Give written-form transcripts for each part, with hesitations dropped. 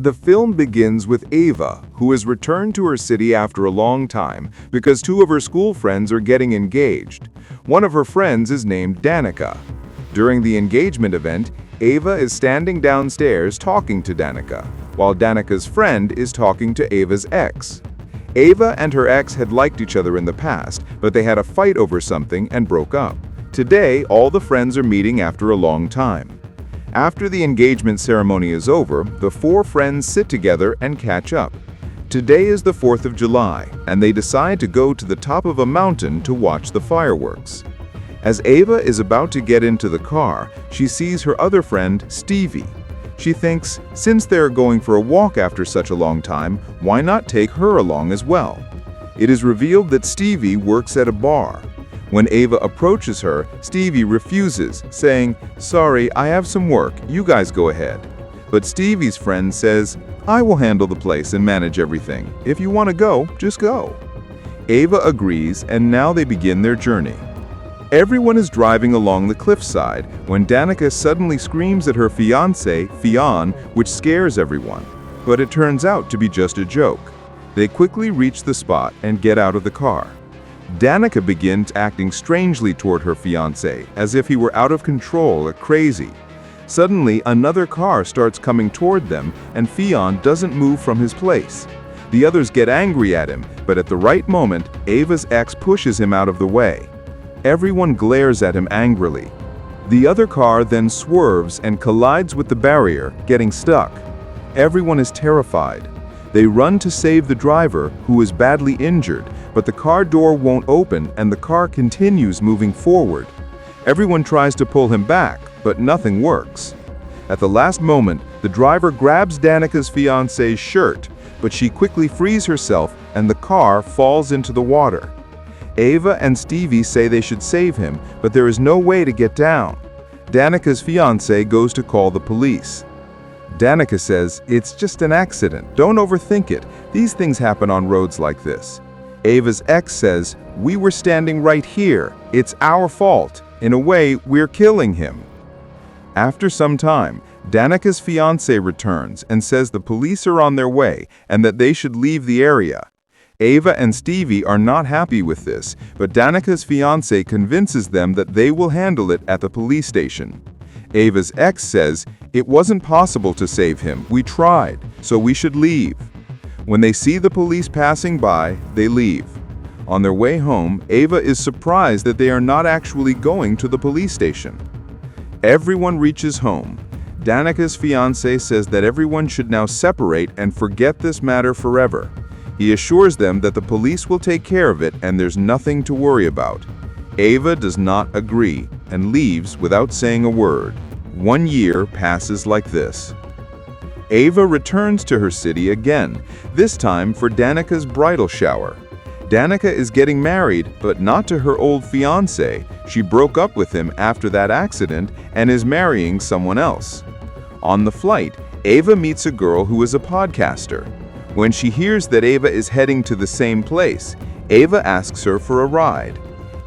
The film begins with Ava, who has returned to her city after a long time because two of her school friends are getting engaged. One of her friends is named Danica. During the engagement event, Ava is standing downstairs talking to Danica, while Danica's friend is talking to Ava's ex. Ava and her ex had liked each other in the past, but they had a fight over something and broke up. Today, all the friends are meeting after a long time. After the engagement ceremony is over, the four friends sit together and catch up. Today is the 4th of July, and they decide to go to the top of a mountain to watch the fireworks. As Ava is about to get into the car, she sees her other friend, Stevie. She thinks, since they're going for a walk after such a long time, why not take her along as well? It is revealed that Stevie works at a bar. When Ava approaches her, Stevie refuses, saying, "Sorry, I have some work, you guys go ahead." But Stevie's friend says, "I will handle the place and manage everything. If you want to go, just go." Ava agrees, and now they begin their journey. Everyone is driving along the cliffside when Danica suddenly screams at her fiancé, Fionn, which scares everyone. But it turns out to be just a joke. They quickly reach the spot and get out of the car. Danica begins acting strangely toward her fiancé, as if he were out of control or crazy. Suddenly, another car starts coming toward them, and Fionn doesn't move from his place. The others get angry at him, but at the right moment, Ava's ex pushes him out of the way. Everyone glares at him angrily. The other car then swerves and collides with the barrier, getting stuck. Everyone is terrified. They run to save the driver, who is badly injured, but the car door won't open and the car continues moving forward. Everyone tries to pull him back, but nothing works. At the last moment, the driver grabs Danica's fiancé's shirt, but she quickly frees herself and the car falls into the water. Ava and Stevie say they should save him, but there is no way to get down. Danica's fiancé goes to call the police. Danica says, "It's just an accident. Don't overthink it. These things happen on roads like this." Ava's ex says, "We were standing right here. It's our fault. In a way, we're killing him." After some time, Danica's fiancé returns and says the police are on their way and that they should leave the area. Ava and Stevie are not happy with this, but Danica's fiancé convinces them that they will handle it at the police station. Ava's ex says, "It wasn't possible to save him. We tried, so we should leave." When they see the police passing by, they leave. On their way home, Ava is surprised that they are not actually going to the police station. Everyone reaches home. Danica's fiancé says that everyone should now separate and forget this matter forever. He assures them that the police will take care of it and there's nothing to worry about. Ava does not agree and leaves without saying a word. 1 year passes like this. Ava returns to her city again, this time for Danica's bridal shower. Danica is getting married, but not to her old fiancé. She broke up with him after that accident and is marrying someone else. On the flight, Ava meets a girl who is a podcaster. When she hears that Ava is heading to the same place, Ava asks her for a ride.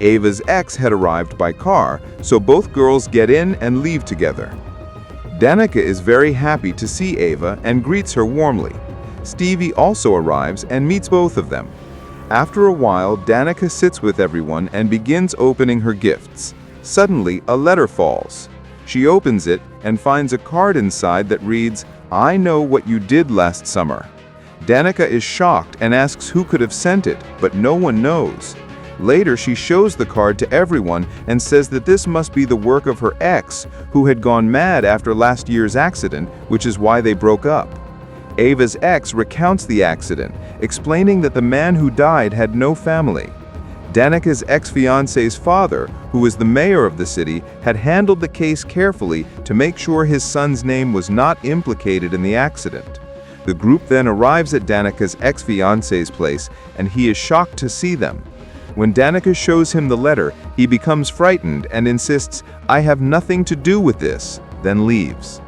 Ava's ex had arrived by car, so both girls get in and leave together. Danica is very happy to see Ava and greets her warmly. Stevie also arrives and meets both of them. After a while, Danica sits with everyone and begins opening her gifts. Suddenly, a letter falls. She opens it and finds a card inside that reads, "I know what you did last summer." Danica is shocked and asks who could have sent it, but no one knows. Later, she shows the card to everyone and says that this must be the work of her ex, who had gone mad after last year's accident, which is why they broke up. Ava's ex recounts the accident, explaining that the man who died had no family. Danica's ex-fiancé's father, who was the mayor of the city, had handled the case carefully to make sure his son's name was not implicated in the accident. The group then arrives at Danica's ex-fiancé's place, and he is shocked to see them. When Danica shows him the letter, he becomes frightened and insists, "I have nothing to do with this," then leaves.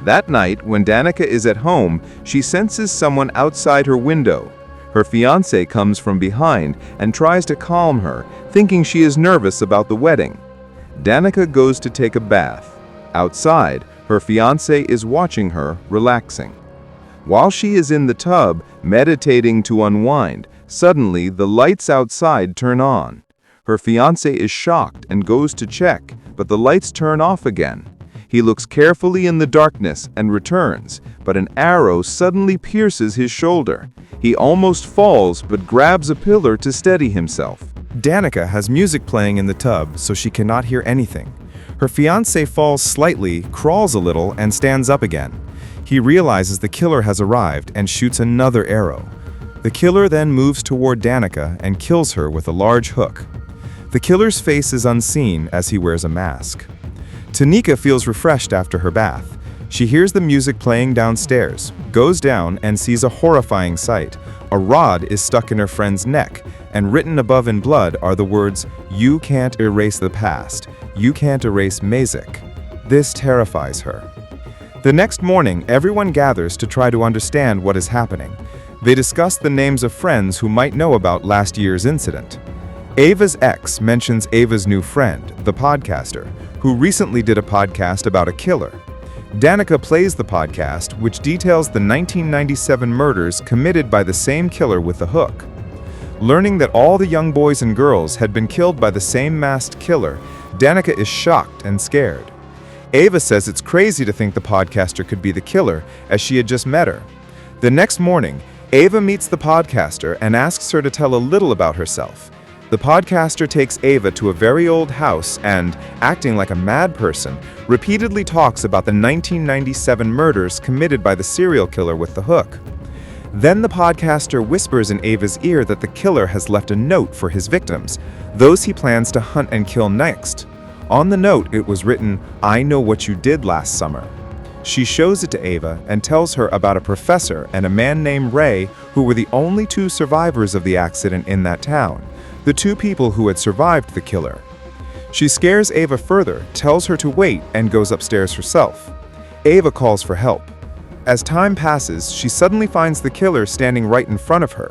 That night, when Danica is at home, she senses someone outside her window. Her fiancé comes from behind and tries to calm her, thinking she is nervous about the wedding. Danica goes to take a bath. Outside, her fiancé is watching her, relaxing. While she is in the tub, meditating to unwind, suddenly the lights outside turn on. Her fiancé is shocked and goes to check, but the lights turn off again. He looks carefully in the darkness and returns, but an arrow suddenly pierces his shoulder. He almost falls but grabs a pillar to steady himself. Danica has music playing in the tub, so she cannot hear anything. Her fiancé falls slightly, crawls a little, and stands up again. He realizes the killer has arrived and shoots another arrow. The killer then moves toward Danica and kills her with a large hook. The killer's face is unseen as he wears a mask. Tanika feels refreshed after her bath. She hears the music playing downstairs, goes down, and sees a horrifying sight. A rod is stuck in her friend's neck, and written above in blood are the words, "You can't erase the past. You can't erase Mazik." This terrifies her. The next morning, everyone gathers to try to understand what is happening. They discuss the names of friends who might know about last year's incident. Ava's ex mentions Ava's new friend, the podcaster, who recently did a podcast about a killer. Danica plays the podcast, which details the 1997 murders committed by the same killer with a hook. Learning that all the young boys and girls had been killed by the same masked killer, Danica is shocked and scared. Ava says it's crazy to think the podcaster could be the killer, as she had just met her. The next morning, Ava meets the podcaster and asks her to tell a little about herself. The podcaster takes Ava to a very old house and, acting like a mad person, repeatedly talks about the 1997 murders committed by the serial killer with the hook. Then the podcaster whispers in Ava's ear that the killer has left a note for his victims, those he plans to hunt and kill next. On the note, it was written, "I know what you did last summer." She shows it to Ava and tells her about a professor and a man named Ray who were the only two survivors of the accident in that town, the two people who had survived the killer. She scares Ava further, tells her to wait, and goes upstairs herself. Ava calls for help. As time passes, she suddenly finds the killer standing right in front of her.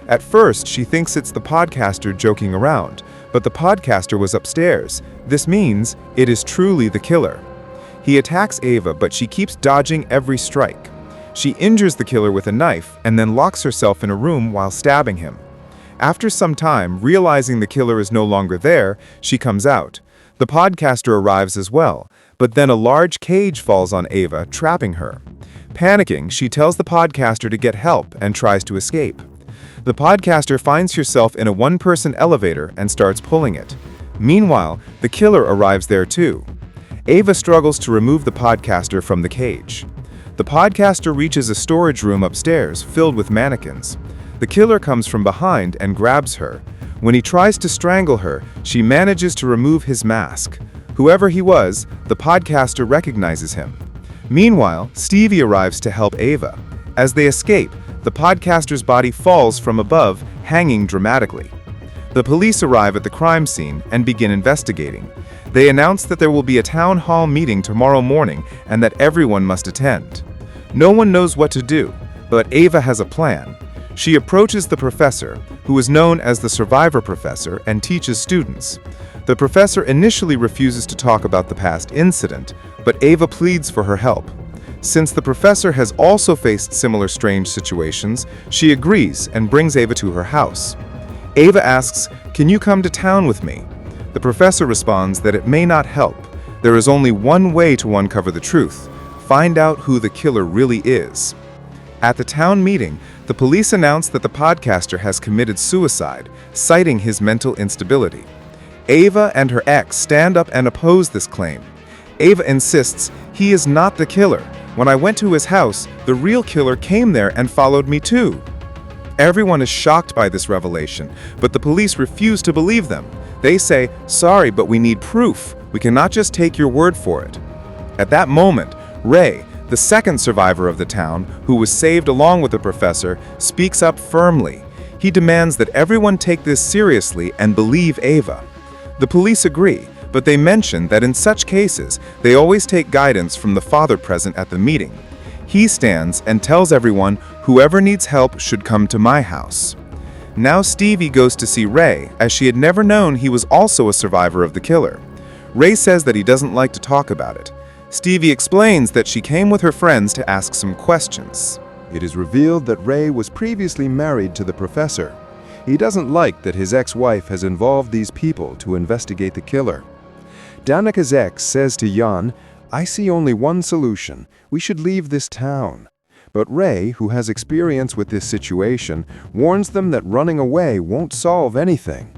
At first, she thinks it's the podcaster joking around, but the podcaster was upstairs. This means it is truly the killer. He attacks Ava, but she keeps dodging every strike. She injures the killer with a knife and then locks herself in a room while stabbing him. After some time, realizing the killer is no longer there, she comes out. The podcaster arrives as well, but then a large cage falls on Ava, trapping her. Panicking, she tells the podcaster to get help and tries to escape. The podcaster finds herself in a one-person elevator and starts pulling it. Meanwhile, the killer arrives there too. Ava struggles to remove the podcaster from the cage. The podcaster reaches a storage room upstairs filled with mannequins. The killer comes from behind and grabs her. When he tries to strangle her, she manages to remove his mask. Whoever he was, the podcaster recognizes him. Meanwhile, Stevie arrives to help Ava. As they escape, the podcaster's body falls from above, hanging dramatically. The police arrive at the crime scene and begin investigating. They announce that there will be a town hall meeting tomorrow morning and that everyone must attend. No one knows what to do, but Ava has a plan. She approaches the professor, who is known as the survivor professor, and teaches students. The professor initially refuses to talk about the past incident, but Ava pleads for her help. Since the professor has also faced similar strange situations, she agrees and brings Ava to her house. Ava asks, "Can you come to town with me?" The professor responds that it may not help. There is only one way to uncover the truth: find out who the killer really is. At the town meeting, the police announce that the podcaster has committed suicide, citing his mental instability. Ava and her ex stand up and oppose this claim. Ava insists, "He is not the killer. When I went to his house, the real killer came there and followed me too." Everyone is shocked by this revelation, but the police refuse to believe them. They say, "Sorry, but we need proof. We cannot just take your word for it." At that moment, Ray, the second survivor of the town, who was saved along with the professor, speaks up firmly. He demands that everyone take this seriously and believe Ava. The police agree, but they mention that in such cases, they always take guidance from the father present at the meeting. He stands and tells everyone, "Whoever needs help should come to my house." Now Stevie goes to see Ray, as she had never known he was also a survivor of the killer. Ray says that he doesn't like to talk about it. Stevie explains that she came with her friends to ask some questions. It is revealed that Ray was previously married to the professor. He doesn't like that his ex-wife has involved these people to investigate the killer. Danica's ex says to Jan, "I see only one solution. We should leave this town." But Ray, who has experience with this situation, warns them that running away won't solve anything.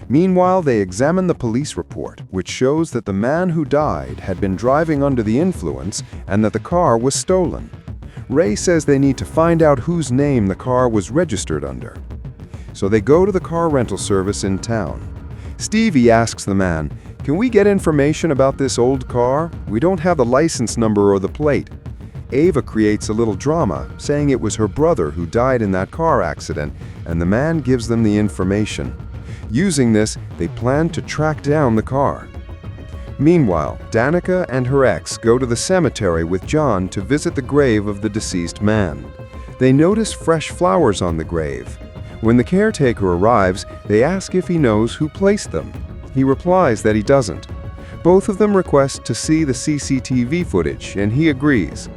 Meanwhile, they examine the police report, which shows that the man who died had been driving under the influence and that the car was stolen. Ray says they need to find out whose name the car was registered under. So they go to the car rental service in town. Stevie asks the man, "Can we get information about this old car? We don't have the license number or the plate." Ava creates a little drama, saying it was her brother who died in that car accident, and the man gives them the information. Using this, they plan to track down the car. Meanwhile, Danica and her ex go to the cemetery with John to visit the grave of the deceased man. They notice fresh flowers on the grave. When the caretaker arrives, they ask if he knows who placed them. He replies that he doesn't. Both of them request to see the CCTV footage, and he agrees.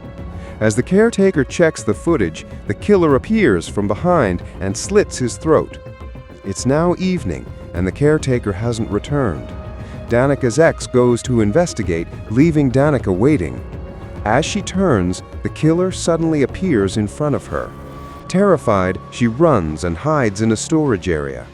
As the caretaker checks the footage, the killer appears from behind and slits his throat. It's now evening, and the caretaker hasn't returned. Danica's ex goes to investigate, leaving Danica waiting. As she turns, the killer suddenly appears in front of her. Terrified, she runs and hides in a storage area.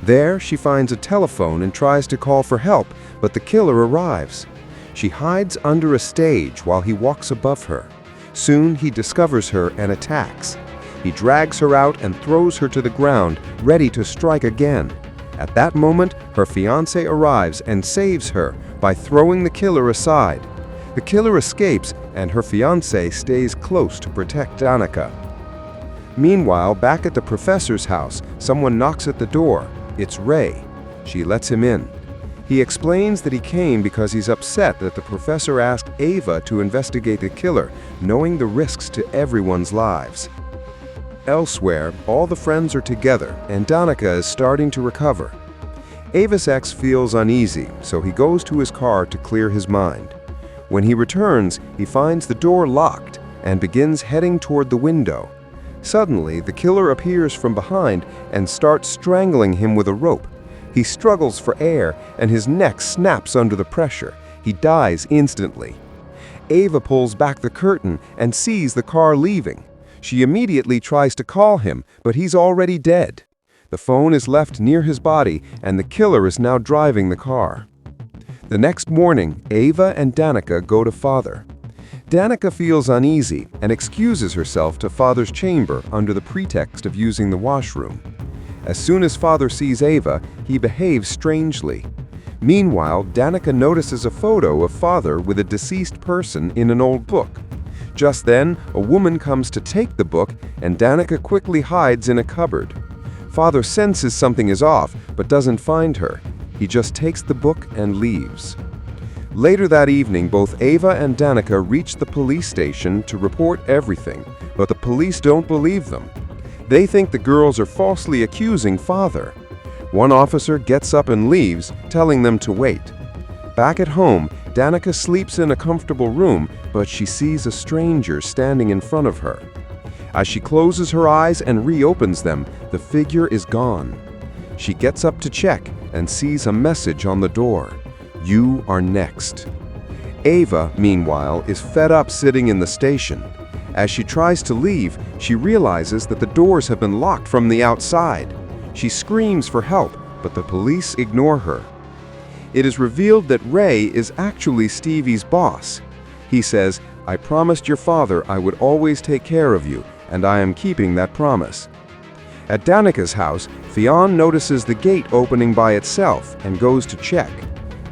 There, she finds a telephone and tries to call for help, but the killer arrives. She hides under a stage while he walks above her. Soon, he discovers her and attacks. He drags her out and throws her to the ground, ready to strike again. At that moment, her fiancé arrives and saves her by throwing the killer aside. The killer escapes, and her fiancé stays close to protect Danica. Meanwhile, back at the professor's house, someone knocks at the door. It's Ray. She lets him in. He explains that he came because he's upset that the professor asked Ava to investigate the killer, knowing the risks to everyone's lives. Elsewhere, all the friends are together, and Danica is starting to recover. Ava's ex feels uneasy, so he goes to his car to clear his mind. When he returns, he finds the door locked and begins heading toward the window. Suddenly, the killer appears from behind and starts strangling him with a rope. He struggles for air, and his neck snaps under the pressure. He dies instantly. Ava pulls back the curtain and sees the car leaving. She immediately tries to call him, but he's already dead. The phone is left near his body, and the killer is now driving the car. The next morning, Ava and Danica go to Father. Danica feels uneasy and excuses herself to Father's chamber under the pretext of using the washroom. As soon as Father sees Ava, he behaves strangely. Meanwhile, Danica notices a photo of Father with a deceased person in an old book. Just then, a woman comes to take the book, and Danica quickly hides in a cupboard. Father senses something is off, but doesn't find her. He just takes the book and leaves. Later that evening, both Ava and Danica reach the police station to report everything, but the police don't believe them. They think the girls are falsely accusing Father. One officer gets up and leaves, telling them to wait. Back at home, Danica sleeps in a comfortable room, but she sees a stranger standing in front of her. As she closes her eyes and reopens them, the figure is gone. She gets up to check and sees a message on the door. "You are next." Ava, meanwhile, is fed up sitting in the station. As she tries to leave, she realizes that the doors have been locked from the outside. She screams for help, but the police ignore her. It is revealed that Ray is actually Stevie's boss. He says, "I promised your father I would always take care of you, and I am keeping that promise." At Danica's house, Fionn notices the gate opening by itself and goes to check.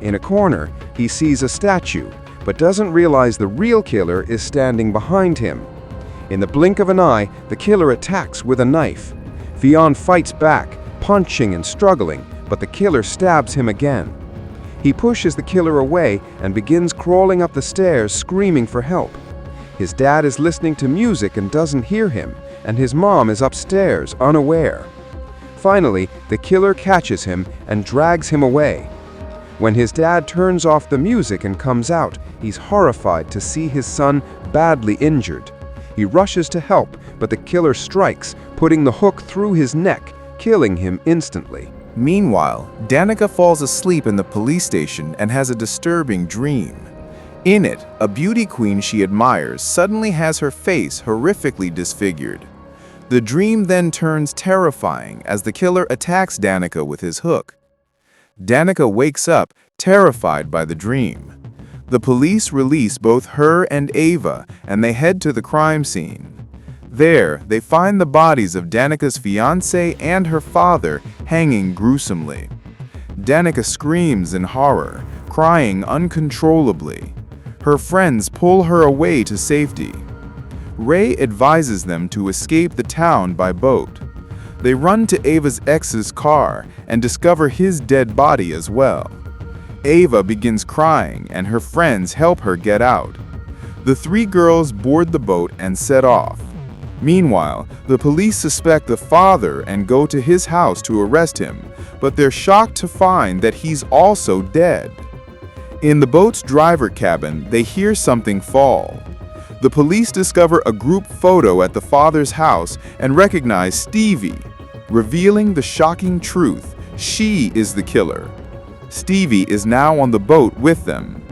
In a corner, he sees a statue, but doesn't realize the real killer is standing behind him. In the blink of an eye, the killer attacks with a knife. Fionn fights back, punching and struggling, but the killer stabs him again. He pushes the killer away and begins crawling up the stairs, screaming for help. His dad is listening to music and doesn't hear him, and his mom is upstairs, unaware. Finally, the killer catches him and drags him away. When his dad turns off the music and comes out, he's horrified to see his son badly injured. He He rushes to help, but the killer strikes, putting the hook through his neck, killing him instantly. Meanwhile, Danica falls asleep in the police station and has a disturbing dream. In it, a beauty queen she admires suddenly has her face horrifically disfigured. The dream then turns terrifying as the killer attacks Danica with his hook. Danica wakes up, terrified by the dream. The police release both her and Ava, and they head to the crime scene. There, they find the bodies of Danica's fiancé and her father hanging gruesomely. Danica screams in horror, crying uncontrollably. Her friends pull her away to safety. Ray advises them to escape the town by boat. They run to Ava's ex's car and discover his dead body as well. Ava begins crying and her friends help her get out. The three girls board the boat and set off. Meanwhile, the police suspect the father and go to his house to arrest him, but they're shocked to find that he's also dead. In the boat's driver cabin, they hear something fall. The police discover a group photo at the father's house and recognize Stevie, revealing the shocking truth: she is the killer. Stevie is now on the boat with them.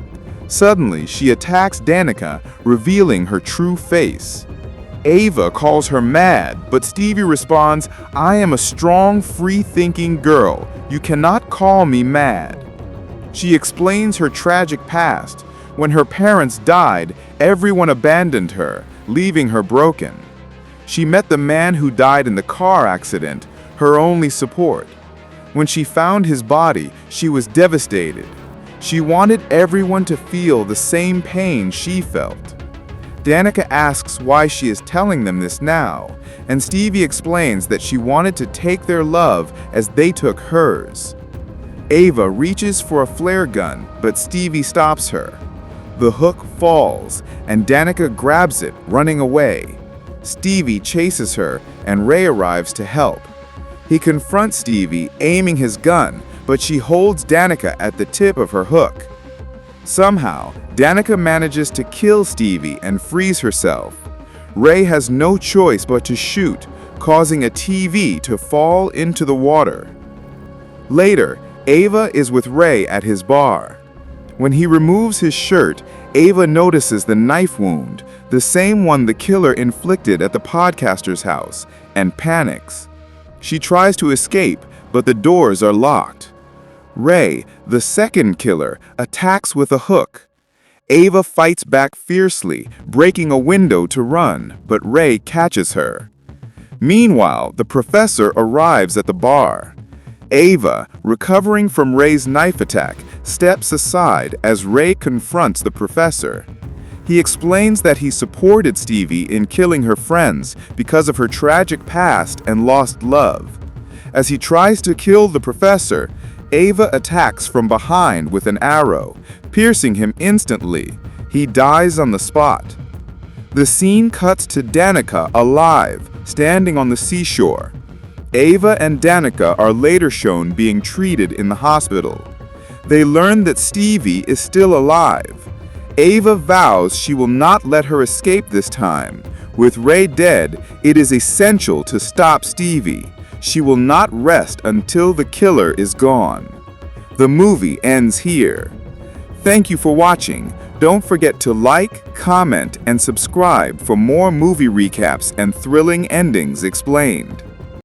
Suddenly, she attacks Danica, revealing her true face. Ava calls her mad, but Stevie responds, "I am a strong, free-thinking girl. You cannot call me mad." She explains her tragic past. When her parents died, everyone abandoned her, leaving her broken. She met the man who died in the car accident, her only support. When she found his body, she was devastated. She wanted everyone to feel the same pain she felt. Danica asks why she is telling them this now, and Stevie explains that she wanted to take their love as they took hers. Ava reaches for a flare gun, but Stevie stops her. The hook falls, and Danica grabs it, running away. Stevie chases her, and Ray arrives to help. He confronts Stevie, aiming his gun, but she holds Danica at the tip of her hook. Somehow, Danica manages to kill Stevie and frees herself. Ray has no choice but to shoot, causing a TV to fall into the water. Later, Ava is with Ray at his bar. When he removes his shirt, Ava notices the knife wound, the same one the killer inflicted at the podcaster's house, and panics. She tries to escape, but the doors are locked. Ray, the second killer, attacks with a hook. Ava fights back fiercely, breaking a window to run, but Ray catches her. Meanwhile, the professor arrives at the bar. Ava, recovering from Ray's knife attack, steps aside as Ray confronts the professor. He explains that he supported Stevie in killing her friends because of her tragic past and lost love. As he tries to kill the professor, Ava attacks from behind with an arrow, piercing him instantly. He dies on the spot. The scene cuts to Danica alive, standing on the seashore. Ava and Danica are later shown being treated in the hospital. They learn that Stevie is still alive. Ava vows she will not let her escape this time. With Ray dead, it is essential to stop Stevie. She will not rest until the killer is gone. The movie ends here. Thank you for watching. Don't forget to like, comment, and subscribe for more movie recaps and thrilling endings explained.